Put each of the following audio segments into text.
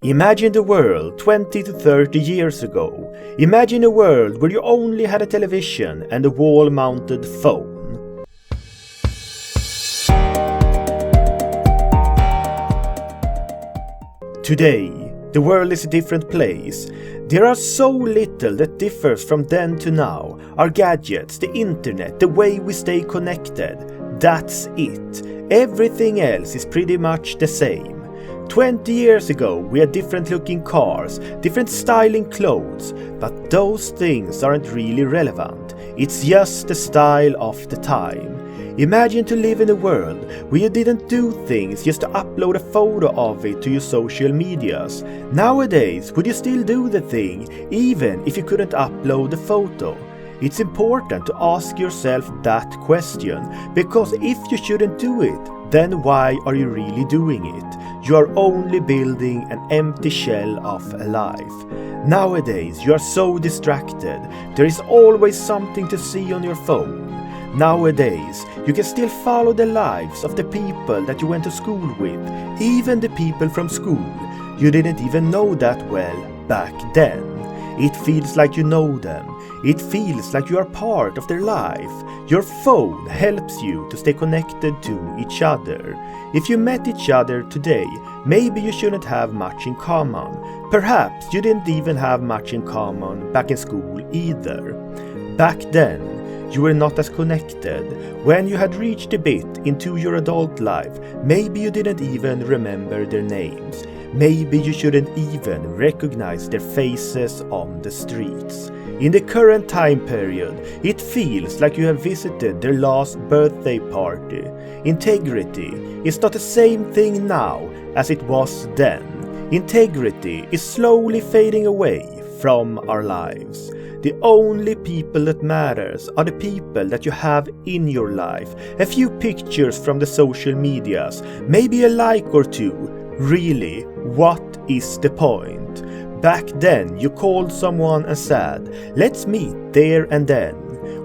Imagine the world 20 to 30 years ago. Imagine a world where you only had a television and a wall-mounted phone. Today, the world is a different place. There are so little that differs from then to now. Our gadgets, the internet, the way we stay connected. That's it. Everything else is pretty much the same. 20 years ago we had different looking cars, different styling clothes, but those things aren't really relevant. It's just the style of the time. Imagine to live in a world where you didn't do things just to upload a photo of it to your social medias. Nowadays, would you still do the thing even if you couldn't upload the photo? It's important to ask yourself that question, because if you shouldn't do it, then why are you really doing it? You are only building an empty shell of a life. Nowadays, you are so distracted. There is always something to see on your phone. Nowadays, you can still follow the lives of the people that you went to school with, even the people from school. You didn't even know that well back then. It feels like you know them. It feels like you are part of their life. Your phone helps you to stay connected to each other. If you met each other today, maybe you shouldn't have much in common. Perhaps you didn't even have much in common back in school either. Back then, you were not as connected. When you had reached a bit into your adult life, maybe you didn't even remember their names. Maybe you shouldn't even recognize their faces on the streets. In the current time period, it feels like you have visited their last birthday party. Integrity is not the same thing now as it was then. Integrity is slowly fading away from our lives. The only people that matters are the people that you have in your life. A few pictures from the social medias, maybe a like or two. Really, what is the point? Back then, you called someone and said, "Let's meet there and then."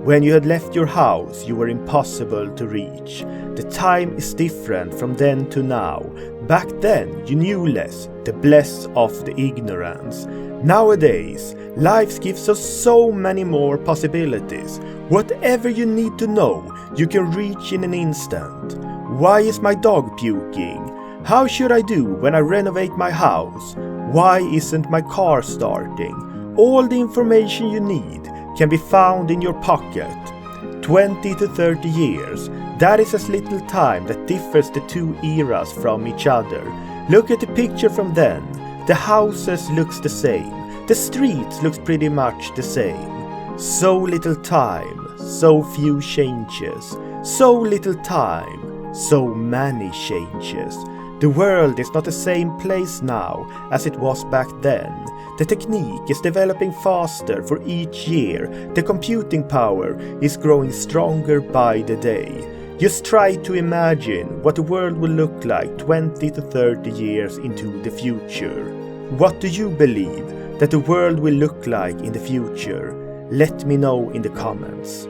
When you had left your house, you were impossible to reach. The time is different from then to now. Back then, you knew less, the bliss of the ignorance. Nowadays, life gives us so many more possibilities. Whatever you need to know, you can reach in an instant. Why is my dog puking? How should I do when I renovate my house? Why isn't my car starting? All the information you need can be found in your pocket. 20 to 30 years, that is as little time that differs the two eras from each other. Look at the picture from then. The houses looks the same. The streets looks pretty much the same. So little time, so few changes. So little time, so many changes. The world is not the same place now as it was back then. The technique is developing faster for each year. The computing power is growing stronger by the day. Just try to imagine what the world will look like 20 to 30 years into the future. What do you believe that the world will look like in the future? Let me know in the comments.